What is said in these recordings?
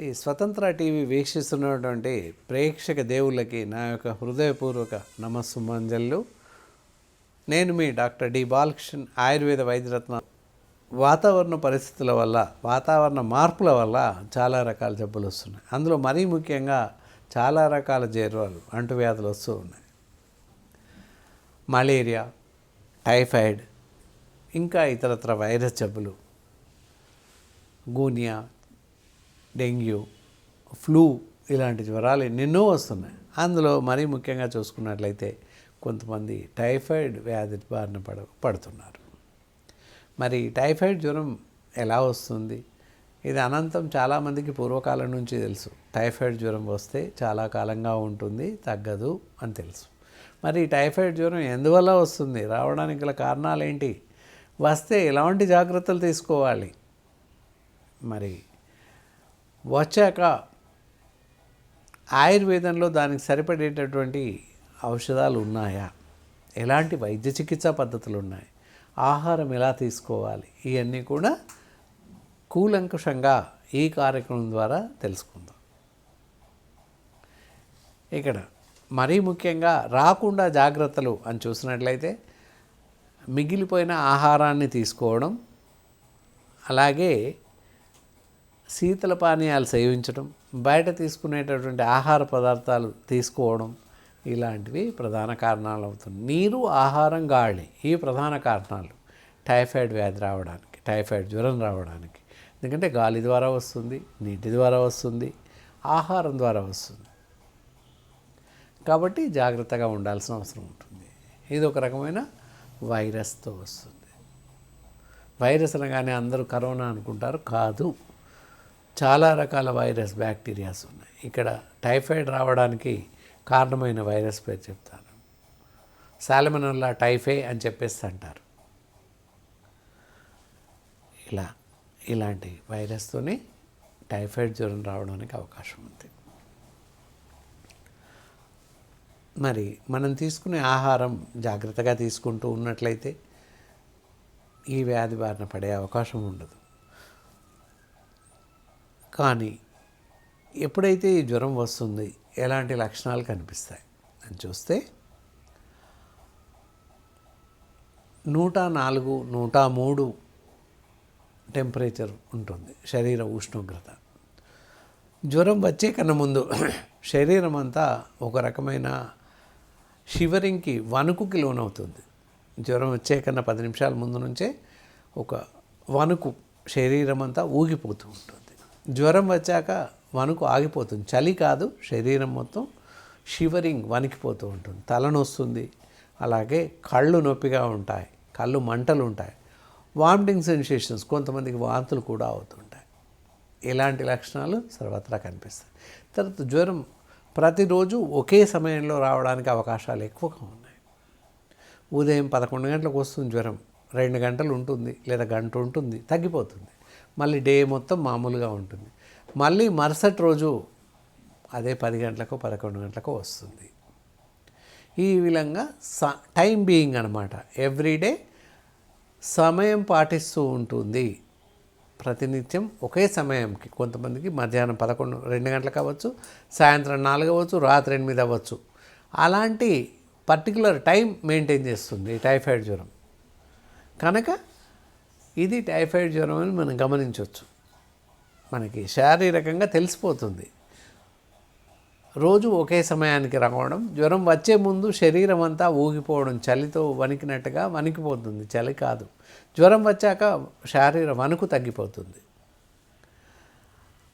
ఈ స్వతంత్ర టీవీ వీక్షిస్తున్నటువంటి ప్రేక్షక దేవుళ్ళకి నా యొక్క హృదయపూర్వక నమస్సుమాంజలు. నేను మీ డాక్టర్ డి బాలకృష్ణ, ఆయుర్వేద వైద్యరత్న. వాతావరణ పరిస్థితుల వల్ల, వాతావరణ మార్పుల వల్ల చాలా రకాల జబ్బులు వస్తున్నాయి. అందులో మరీ ముఖ్యంగా చాలా రకాల జ్వరాలు, అంటువ్యాధులు వస్తూ ఉన్నాయి. మలేరియా, టైఫాయిడ్, ఇంకా ఇతరత్ర వైరస్ జబ్బులు, గూనియా, డెంగ్యూ, ఫ్లూ, ఇలాంటి జ్వరాలు ఎన్నెన్నో వస్తున్నాయి. అందులో మరీ ముఖ్యంగా చూసుకున్నట్లయితే కొంతమంది టైఫాయిడ్ వ్యాధి బారిన పడుతున్నారు. మరి టైఫాయిడ్ జ్వరం ఎలా వస్తుంది? ఇది అనంతం చాలామందికి పూర్వకాలం నుంచి తెలుసు. టైఫాయిడ్ జ్వరం వస్తే చాలా కాలంగా ఉంటుంది, తగ్గదు అని తెలుసు. మరి టైఫాయిడ్ జ్వరం ఎందువల్ల వస్తుంది? రావడానికి గల కారణాలు ఏంటి? వస్తే ఎలాంటి జాగ్రత్తలు తీసుకోవాలి? మరి వచ్చాక ఆయుర్వేదంలో దానికి సరిపడేటటువంటి ఔషధాలు ఉన్నాయా? ఎలాంటి వైద్య చికిత్సా పద్ధతులు ఉన్నాయి? ఆహారం ఎలా తీసుకోవాలి? ఇవన్నీ కూడా కూలంకషంగా ఈ కార్యక్రమం ద్వారా తెలుసుకుందాం. ఇక్కడ మరీ ముఖ్యంగా రాకుండా జాగ్రత్తలు అని చూసినట్లయితే మిగిలిపోయిన ఆహారాన్ని తీసుకోవడం, అలాగే శీతల పానీయాలు సేవించడం, బయట తీసుకునేటటువంటి ఆహార పదార్థాలు తీసుకోవడం, ఇలాంటివి ప్రధాన కారణాలు అవుతుంది. నీరు, ఆహారం, గాలి, ఈ ప్రధాన కారణాలు టైఫాయిడ్ వ్యాధి రావడానికి, టైఫాయిడ్ జ్వరం రావడానికి. ఎందుకంటే గాలి ద్వారా వస్తుంది, నీటి ద్వారా వస్తుంది, ఆహారం ద్వారా వస్తుంది. కాబట్టి జాగ్రత్తగా ఉండాల్సిన అవసరం ఉంటుంది. ఇది ఒక రకమైన వైరస్తో వస్తుంది. వైరస్ అనగానే అందరూ కరోనా అనుకుంటారు, కాదు. చాలా రకాల వైరస్, బ్యాక్టీరియాస్ ఉన్నాయి. ఇక్కడ టైఫాయిడ్ రావడానికి కారణమైన వైరస్ పేరు చెప్తాను. సాల్మోనెల్లా టైఫే అని చెప్పేసి అంటారు. ఇలాంటి వైరస్తోనే టైఫాయిడ్ జ్వరం రావడానికి అవకాశం ఉంది. మరి మనం తీసుకునే ఆహారం జాగ్రత్తగా తీసుకుంటూ ఉన్నట్లయితే ఈ వ్యాధి బారిన పడే అవకాశం ఉండదు. కానీ ఎప్పుడైతే ఈ జ్వరం వస్తుంది, ఎలాంటి లక్షణాలు కనిపిస్తాయి అని చూస్తే 104, 103 టెంపరేచర్ ఉంటుంది, శరీర ఉష్ణోగ్రత. జ్వరం వచ్చే కన్నా ముందు శరీరం అంతా ఒక రకమైన షివరింగ్కి, వణుకుకి లోనవుతుంది. జ్వరం వచ్చే కన్నా 10 నిమిషాల ముందు నుంచే ఒక వణుకు, శరీరం అంతా ఊగిపోతూ ఉంటుంది. జ్వరం వచ్చాక వణుకు ఆగిపోతుంది. చలి కాదు, శరీరం మొత్తం షివరింగ్, వణికిపోతూ ఉంటుంది. తలనొస్తుంది, అలాగే కళ్ళు నొప్పిగా ఉంటాయి, కళ్ళు మంటలు ఉంటాయి, వామిటింగ్ సెన్సేషన్స్, కొంతమందికి వాంతులు కూడా అవుతుంటాయి. ఇలాంటి లక్షణాలు సర్వత్రా కనిపిస్తాయి. తర్వాత జ్వరం ప్రతిరోజు ఒకే సమయంలో రావడానికి అవకాశాలు ఎక్కువగా ఉన్నాయి. ఉదయం 11 గంటలకు వస్తుంది జ్వరం, 2 గంటలు ఉంటుంది లేదా గంట ఉంటుంది, తగ్గిపోతుంది. మళ్ళీ డే మొత్తం మామూలుగా ఉంటుంది. మళ్ళీ మరుసటి రోజు అదే 10 గంటలకు, 11 గంటలకు వస్తుంది. ఈ విధంగా టైం బీయింగ్ అనమాట, ఎవ్రీడే సమయం పాటిస్తూ ఉంటుంది. ప్రతినిత్యం ఒకే సమయంకి, కొంతమందికి మధ్యాహ్నం 2 గంటలకు అవ్వచ్చు, సాయంత్రం 4 అవ్వచ్చు, రాత్రి 8 అవ్వచ్చు. అలాంటి పర్టికులర్ టైం మెయింటైన్ చేస్తుంది ఈ టైఫాయిడ్ జ్వరం. కనుక ఇది టైఫాయిడ్ జ్వరం అని మనం గమనించవచ్చు. మనకి శారీరకంగా తెలిసిపోతుంది. రోజు ఒకే సమయానికి రావడం, జ్వరం వచ్చే ముందు శరీరం అంతా ఊగిపోవడం, చలితో వణికినట్టుగా వణికిపోతుంది. చలి కాదు. జ్వరం వచ్చాక శారీర వణుకు తగ్గిపోతుంది.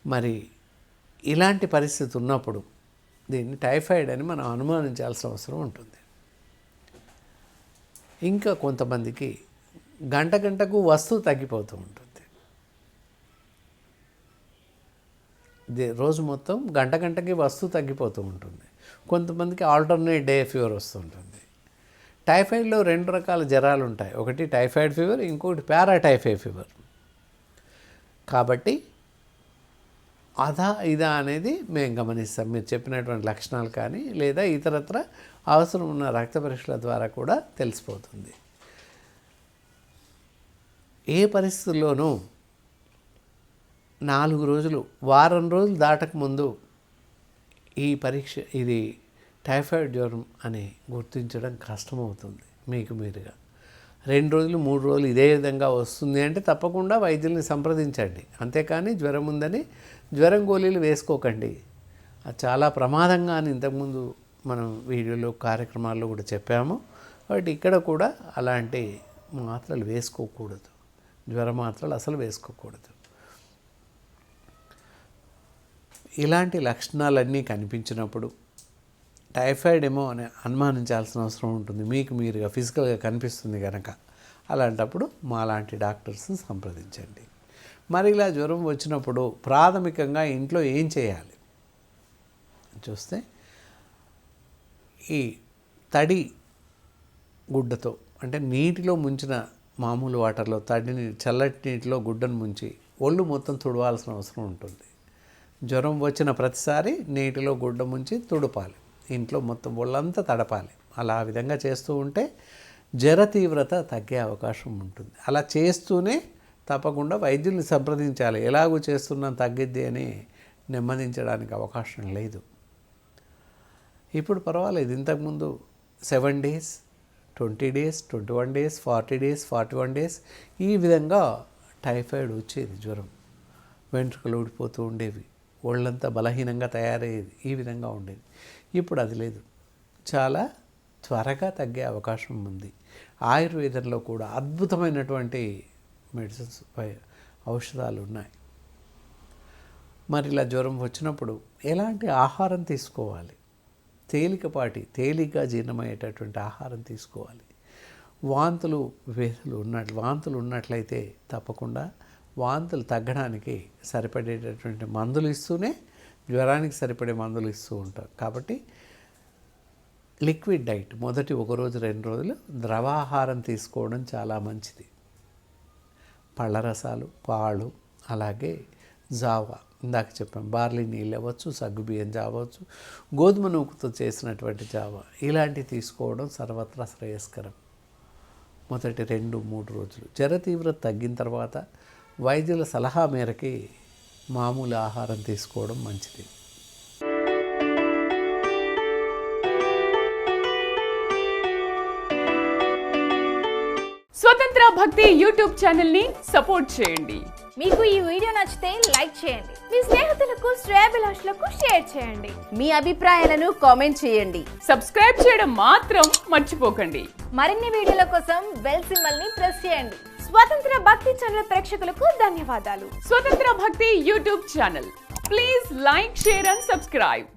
మరి ఇలాంటి పరిస్థితి ఉన్నప్పుడు దీన్ని టైఫాయిడ్ అని మనం అనుమానించాల్సిన అవసరం ఉంటుంది. ఇంకా కొంతమందికి గంటకు వస్తువు తగ్గిపోతూ ఉంటుంది. రోజు మొత్తం గంటకి వస్తువు తగ్గిపోతూ ఉంటుంది. కొంతమందికి ఆల్టర్నేట్ డే ఫీవర్ వస్తుంటుంది. టైఫాయిడ్లో 2 రకాల జ్వరాలు ఉంటాయి. ఒకటి టైఫాయిడ్ ఫీవర్, ఇంకొకటి పారాటైఫాయిడ్ ఫీవర్. కాబట్టి అదా ఇదా అనేది మేము గమనిస్తాం. మీరు చెప్పినటువంటి లక్షణాలు కానీ లేదా ఇతరత్ర అవసరం ఉన్న రక్త పరీక్షల ద్వారా కూడా తెలిసిపోతుంది. ఏ పరిస్థితుల్లోనూ 4 రోజులు, వారం రోజులు దాటకముందు ఈ పరీక్ష ఇది టైఫాయిడ్ జ్వరం అని గుర్తించడం కష్టమవుతుంది మీకు మీరుగా. 2 రోజులు 3 రోజులు ఇదే విధంగా వస్తుంది అంటే తప్పకుండా వైద్యుల్ని సంప్రదించండి. అంతేకాని జ్వరం ఉందని జ్వరం గోళీలు వేసుకోకండి. అది చాలా ప్రమాదంగా అని ఇంతకుముందు మనం వీడియోలో కార్యక్రమాల్లో కూడా చెప్పాము. కాబట్టి ఇక్కడ కూడా అలాంటి మాత్రలు వేసుకోకూడదు, జ్వర మాత్రలు అసలు వేసుకోకూడదు. ఇలాంటి లక్షణాలన్నీ కనిపించినప్పుడు టైఫాయిడ్ ఏమో అని అనుమానించాల్సిన అవసరం ఉంటుంది. మీకు మీరుగా ఫిజికల్గా కనిపిస్తుంది కనుక అలాంటప్పుడు మాలాంటి డాక్టర్స్ని సంప్రదించండి. మరి ఇలా జ్వరం వచ్చినప్పుడు ప్రాథమికంగా ఇంట్లో ఏం చేయాలి చూస్తే, ఈ తడి గుడ్డతో అంటే నీటిలో ముంచిన మామూలు వాటర్లో తడిని చల్లటి నీటిలో గుడ్డను ముంచి ఒళ్ళు మొత్తం తుడవాల్సిన అవసరం ఉంటుంది. జ్వరం వచ్చిన ప్రతిసారి నీటిలో గుడ్డ ముంచి తుడపాలి, ఇంట్లో మొత్తం ఒళ్ళంతా తడపాలి. అలా ఆ విధంగా చేస్తూ ఉంటే జ్వర తీవ్రత తగ్గే అవకాశం ఉంటుంది. అలా చేస్తూనే తప్పకుండా వైద్యుల్ని సంప్రదించాలి. ఎలాగూ చేస్తున్నాం తగ్గిద్ది అని నెమ్మదించడానికి అవకాశం లేదు. ఇప్పుడు పర్వాలేదు. ఇంతకుముందు 7 days, 20 days, 21 days, 40 days, 41 days ఈ విధంగా టైఫాయిడ్ వచ్చేది. జ్వరం, వెంట్రుకలు ఊడిపోతూ ఉండేవి, ఒళ్ళంతా బలహీనంగా తయారయ్యేది, ఈ విధంగా ఉండేది. ఇప్పుడు అది లేదు, చాలా త్వరగా తగ్గే అవకాశం ఉంది. ఆయుర్వేదంలో కూడా అద్భుతమైనటువంటి మెడిసిన్స్, ఔషధాలు ఉన్నాయి. మరి ఇలా జ్వరం వచ్చినప్పుడు ఎలాంటి ఆహారం తీసుకోవాలి? తేలికగా జీర్ణమయ్యేటటువంటి ఆహారం తీసుకోవాలి. వాంతులు ఉన్నట్లయితే తప్పకుండా వాంతులు తగ్గడానికి సరిపడేటటువంటి మందులు ఇస్తూనే జ్వరానికి సరిపడే మందులు ఇస్తూ ఉంటారు. కాబట్టి లిక్విడ్ డైట్ మొదటి 1 రోజు 2 రోజులు ద్రవాహారం తీసుకోవడం చాలా మంచిది. పళ్ళ రసాలు, పాలు, అలాగే జావా, ఇందాక చెప్పాం బార్లీ నీళ్ళు అవ్వచ్చు, సగ్గుబియ్యం జావ అవ్వచ్చు, గోధుమ నూకుతో చేసినటువంటి జావా, ఇలాంటివి తీసుకోవడం సర్వత్రా శ్రేయస్కరం. మొదటి 2-3 రోజులు జ్వర తీవ్రత తగ్గిన తర్వాత వైద్యుల సలహా మేరకి మామూలు ఆహారం తీసుకోవడం మంచిది. స్వతంత్ర భక్తి యూట్యూబ్ ఛానల్ ని సపోర్ట్ చేయండి. మీకు ఈ వీడియో నచ్చితే లైక్ చేయండి, మీ స్నేహితులకు శ్రేయోభిలాషులకు షేర్ చేయండి, మీ అభిప్రాయాలను కామెంట్ చేయండి, సబ్స్క్రైబ్ చేయడం మాత్రం మర్చిపోకండి. మరిన్ని వీడియోల కోసం బెల్ సింబల్ ని ప్రెస్ చేయండి. స్వతంత్ర భక్తి ఛానల్ ప్రేక్షకులకు ధన్యవాదాలు. స్వతంత్ర భక్తి YouTube channel, please like, share and subscribe.